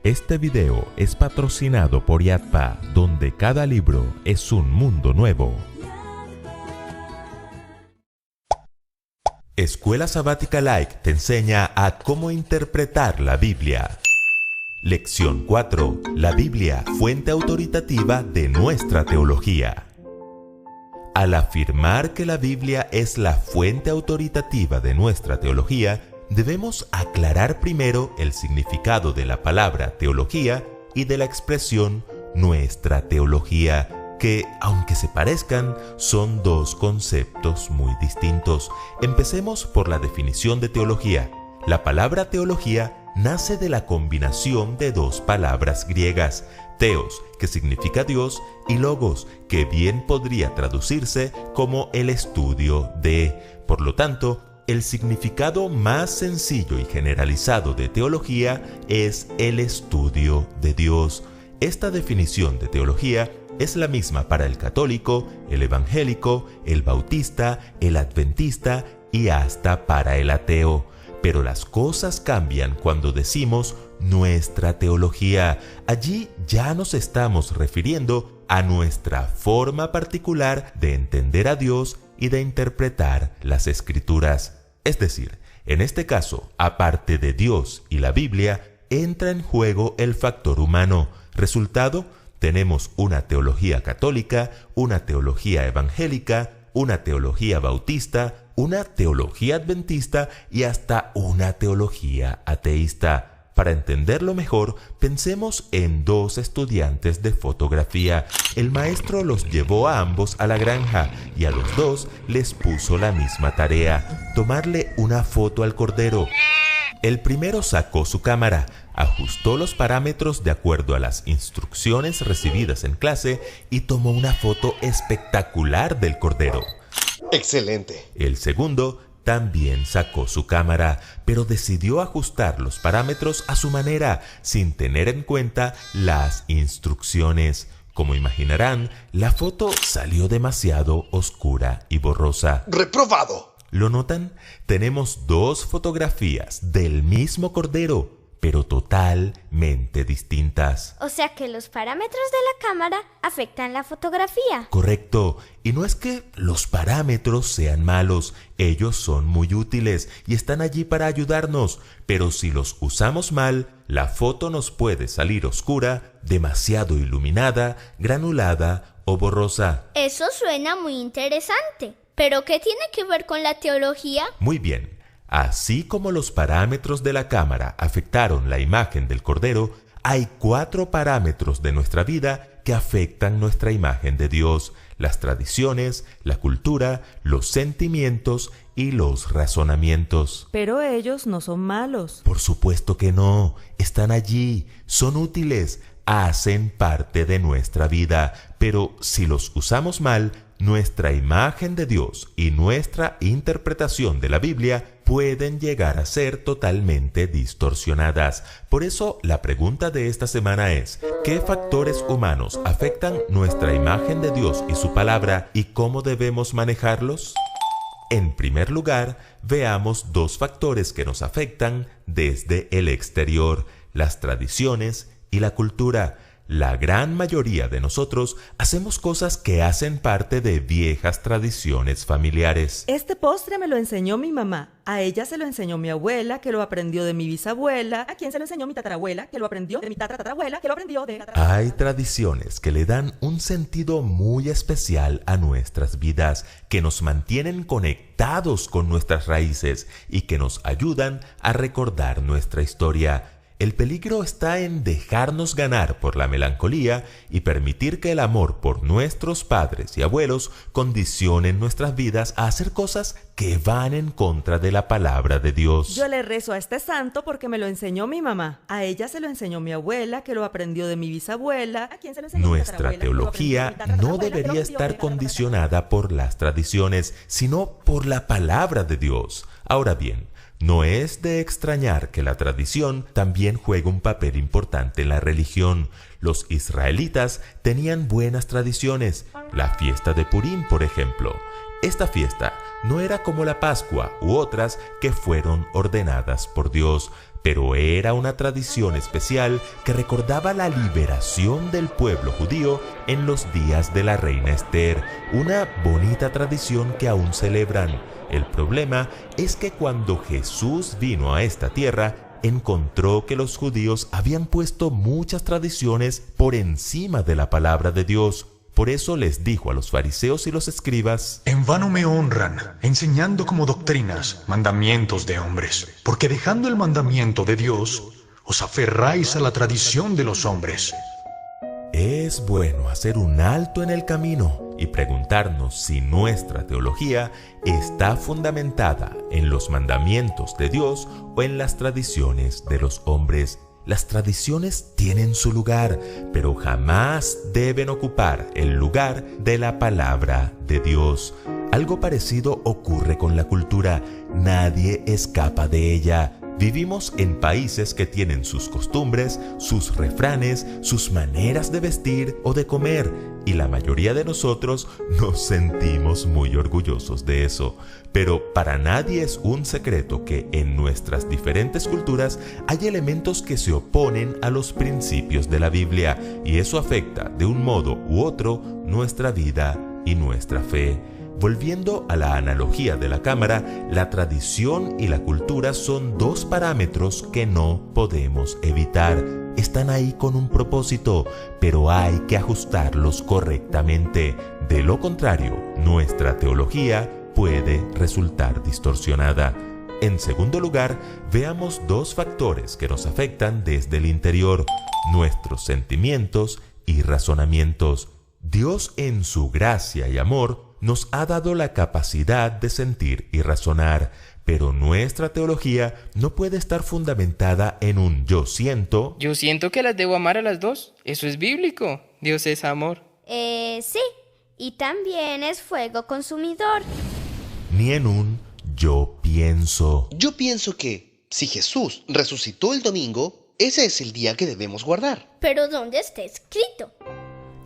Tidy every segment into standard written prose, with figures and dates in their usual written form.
Este video es patrocinado por Yadpa, donde cada libro es un mundo nuevo. Escuela Sabática Like te enseña a cómo interpretar la Biblia. Lección 4. La Biblia, fuente autoritativa de nuestra teología. Al afirmar que la Biblia es la fuente autoritativa de nuestra teología, debemos aclarar primero el significado de la palabra teología y de la expresión nuestra teología, que, aunque se parezcan, son dos conceptos muy distintos. Empecemos por la definición de teología. La palabra teología nace de la combinación de dos palabras griegas, theos, que significa Dios, y logos, que bien podría traducirse como el estudio de. Por lo tanto, el significado más sencillo y generalizado de teología es el estudio de Dios. Esta definición de teología es la misma para el católico, el evangélico, el bautista, el adventista y hasta para el ateo. Pero las cosas cambian cuando decimos nuestra teología. Allí ya nos estamos refiriendo a nuestra forma particular de entender a Dios y de interpretar las Escrituras. Es decir, en este caso, aparte de Dios y la Biblia, entra en juego el factor humano. Resultado, tenemos una teología católica, una teología evangélica, una teología bautista, una teología adventista y hasta una teología ateísta. Para entenderlo mejor, pensemos en dos estudiantes de fotografía. El maestro los llevó a ambos a la granja y a los dos les puso la misma tarea: tomarle una foto al cordero. El primero sacó su cámara, ajustó los parámetros de acuerdo a las instrucciones recibidas en clase y tomó una foto espectacular del cordero. ¡Excelente! El segundo también sacó su cámara, pero decidió ajustar los parámetros a su manera, sin tener en cuenta las instrucciones. Como imaginarán, la foto salió demasiado oscura y borrosa. ¡Reprobado! ¿Lo notan? Tenemos dos fotografías del mismo cordero, pero totalmente distintas. O sea que los parámetros de la cámara afectan la fotografía. Correcto. Y no es que los parámetros sean malos, ellos son muy útiles y están allí para ayudarnos, pero si los usamos mal, la foto nos puede salir oscura, demasiado iluminada, granulada o borrosa. Eso suena muy interesante. ¿Pero qué tiene que ver con la teología? Muy bien. Así como los parámetros de la cámara afectaron la imagen del cordero, hay 4 parámetros de nuestra vida que afectan nuestra imagen de Dios: las tradiciones, la cultura, los sentimientos y los razonamientos. Pero ellos no son malos. Por supuesto que no. Están allí, son útiles, hacen parte de nuestra vida. Pero si los usamos mal, nuestra imagen de Dios y nuestra interpretación de la Biblia pueden llegar a ser totalmente distorsionadas. Por eso, la pregunta de esta semana es: ¿qué factores humanos afectan nuestra imagen de Dios y su palabra y cómo debemos manejarlos? En primer lugar, veamos 2 factores que nos afectan desde el exterior: las tradiciones y la cultura. La gran mayoría de nosotros hacemos cosas que hacen parte de viejas tradiciones familiares. Este postre me lo enseñó mi mamá. A ella se lo enseñó mi abuela, que lo aprendió de mi bisabuela. ¿A quién se lo enseñó mi tatarabuela, que lo aprendió de mi tatarabuela, que lo aprendió de... Hay tradiciones que le dan un sentido muy especial a nuestras vidas, que nos mantienen conectados con nuestras raíces y que nos ayudan a recordar nuestra historia. El peligro está en dejarnos ganar por la melancolía y permitir que el amor por nuestros padres y abuelos condicionen nuestras vidas a hacer cosas que van en contra de la palabra de Dios. Yo le rezo a este santo porque me lo enseñó mi mamá. A ella se lo enseñó mi abuela, que lo aprendió de mi bisabuela. ¿A quién se lo enseñó? Nuestra teología no debería estar condicionada por las tradiciones, sino por la palabra de Dios. Ahora bien, no es de extrañar que la tradición también juega un papel importante en la religión. Los israelitas tenían buenas tradiciones. La fiesta de Purim, por ejemplo. Esta fiesta no era como la Pascua u otras que fueron ordenadas por Dios, pero era una tradición especial que recordaba la liberación del pueblo judío en los días de la reina Esther, una bonita tradición que aún celebran. El problema es que cuando Jesús vino a esta tierra, encontró que los judíos habían puesto muchas tradiciones por encima de la palabra de Dios. Por eso les dijo a los fariseos y los escribas: En vano me honran, enseñando como doctrinas mandamientos de hombres, porque dejando el mandamiento de Dios, os aferráis a la tradición de los hombres. Es bueno hacer un alto en el camino y preguntarnos si nuestra teología está fundamentada en los mandamientos de Dios o en las tradiciones de los hombres. Las tradiciones tienen su lugar, pero jamás deben ocupar el lugar de la palabra de Dios. Algo parecido ocurre con la cultura. Nadie escapa de ella. Vivimos en países que tienen sus costumbres, sus refranes, sus maneras de vestir o de comer, y la mayoría de nosotros nos sentimos muy orgullosos de eso. Pero para nadie es un secreto que en nuestras diferentes culturas hay elementos que se oponen a los principios de la Biblia, y eso afecta de un modo u otro nuestra vida y nuestra fe. Volviendo a la analogía de la cámara, la tradición y la cultura son dos parámetros que no podemos evitar. Están ahí con un propósito, pero hay que ajustarlos correctamente. De lo contrario, nuestra teología puede resultar distorsionada. En segundo lugar, veamos dos factores que nos afectan desde el interior: nuestros sentimientos y razonamientos. Dios, en su gracia y amor, nos ha dado la capacidad de sentir y razonar, pero nuestra teología no puede estar fundamentada en un yo siento. Yo siento que las debo amar a las dos. Eso es bíblico. Dios es amor. Sí, y también es fuego consumidor. Ni en un yo pienso. Yo pienso que si Jesús resucitó el domingo, ese es el día que debemos guardar. Pero ¿dónde está escrito?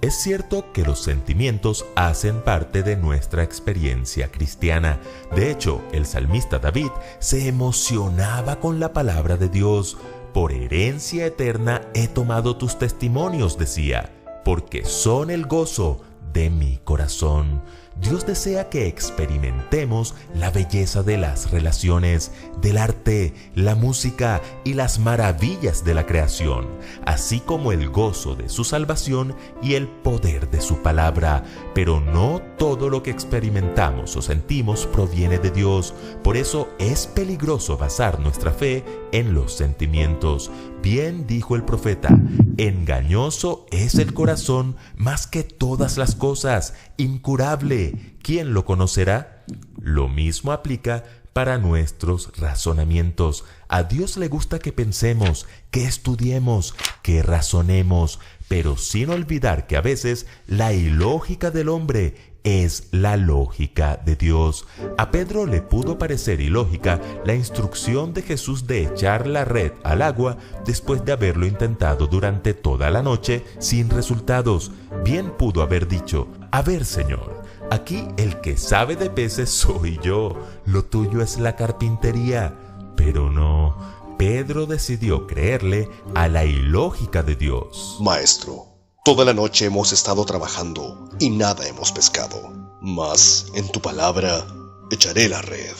Es cierto que los sentimientos hacen parte de nuestra experiencia cristiana. De hecho, el salmista David se emocionaba con la palabra de Dios. Por herencia eterna he tomado tus testimonios, decía, porque son el gozo de mi corazón. Dios desea que experimentemos la belleza de las relaciones, del arte, la música y las maravillas de la creación, así como el gozo de su salvación y el poder de su palabra. Pero no todo lo que experimentamos o sentimos proviene de Dios. Por eso es peligroso basar nuestra fe en los sentimientos. Bien dijo el profeta: engañoso es el corazón más que todas las cosas, incurable. ¿Quién lo conocerá? Lo mismo aplica para nuestros razonamientos. A Dios le gusta que pensemos, que estudiemos, que razonemos, pero sin olvidar que a veces la ilógica del hombre es la lógica de Dios. A Pedro le pudo parecer ilógica la instrucción de Jesús de echar la red al agua después de haberlo intentado durante toda la noche sin resultados. Bien pudo haber dicho: a ver, Señor, aquí el que sabe de peces soy yo, lo tuyo es la carpintería. Pero no, Pedro decidió creerle a la ilógica de Dios. Maestro, toda la noche hemos estado trabajando y nada hemos pescado. Mas en tu palabra echaré la red.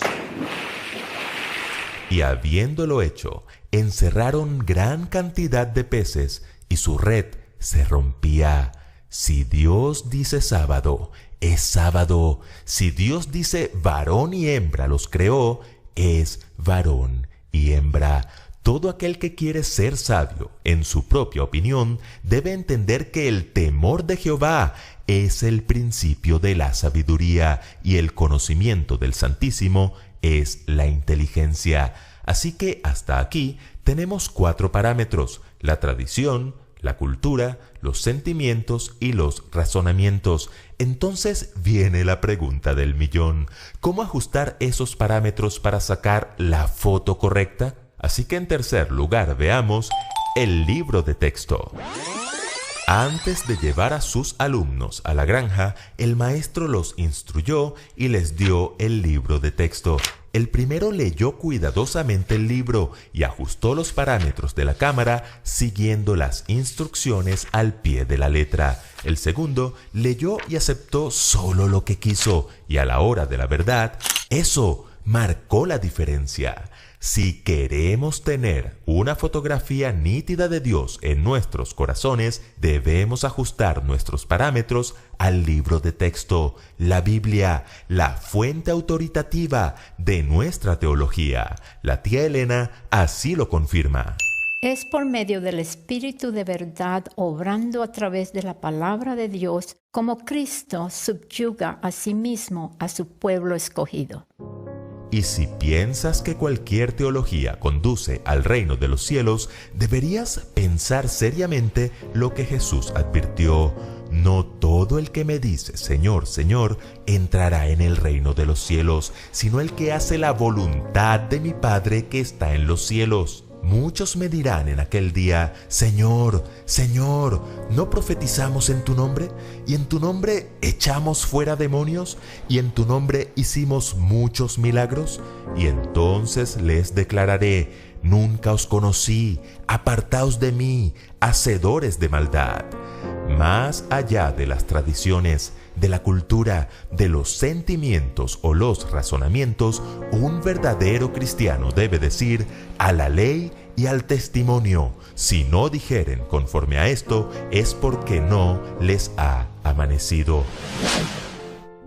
Y habiéndolo hecho, encerraron gran cantidad de peces y su red se rompía. Si Dios dice sábado, es sábado. Si Dios dice varón y hembra los creó, es varón y hembra. Todo aquel que quiere ser sabio en su propia opinión debe entender que el temor de Jehová es el principio de la sabiduría y el conocimiento del Santísimo es la inteligencia. Así que hasta aquí tenemos 4 parámetros: la tradición, la cultura, los sentimientos y los razonamientos. Entonces viene la pregunta del millón: ¿cómo ajustar esos parámetros para sacar la foto correcta? Así que en tercer lugar veamos el libro de texto. Antes de llevar a sus alumnos a la granja, el maestro los instruyó y les dio el libro de texto. El primero leyó cuidadosamente el libro y ajustó los parámetros de la cámara siguiendo las instrucciones al pie de la letra. El segundo leyó y aceptó solo lo que quiso y a la hora de la verdad, eso marcó la diferencia. Si queremos tener una fotografía nítida de Dios en nuestros corazones, debemos ajustar nuestros parámetros al libro de texto, la Biblia, la fuente autoritativa de nuestra teología. La tía Elena así lo confirma. Es por medio del Espíritu de verdad, obrando a través de la palabra de Dios, como Cristo subyuga a sí mismo a su pueblo escogido. Y si piensas que cualquier teología conduce al reino de los cielos, deberías pensar seriamente lo que Jesús advirtió. No todo el que me dice, Señor, Señor, entrará en el reino de los cielos, sino el que hace la voluntad de mi Padre que está en los cielos. Muchos me dirán en aquel día, Señor, Señor, ¿no profetizamos en tu nombre? ¿Y en tu nombre echamos fuera demonios? ¿Y en tu nombre hicimos muchos milagros? Y entonces les declararé, nunca os conocí, apartaos de mí, hacedores de maldad. Más allá de las tradiciones, de la cultura, de los sentimientos o los razonamientos, un verdadero cristiano debe decir a la ley y al testimonio. Si no dijeren conforme a esto, es porque no les ha amanecido.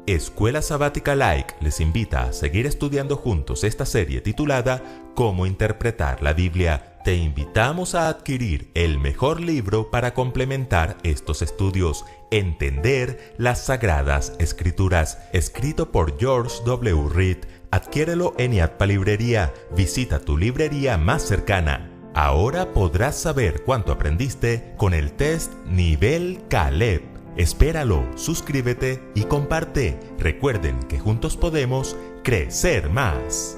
Escuela Sabática Like les invita a seguir estudiando juntos esta serie titulada Cómo interpretar la Biblia. Te invitamos a adquirir el mejor libro para complementar estos estudios, Entender las Sagradas Escrituras, escrito por George W. Reed. Adquiérelo en IATPA Librería. Visita tu librería más cercana. Ahora podrás saber cuánto aprendiste con el test Nivel Caleb. Espéralo, suscríbete y comparte. Recuerden que juntos podemos crecer más.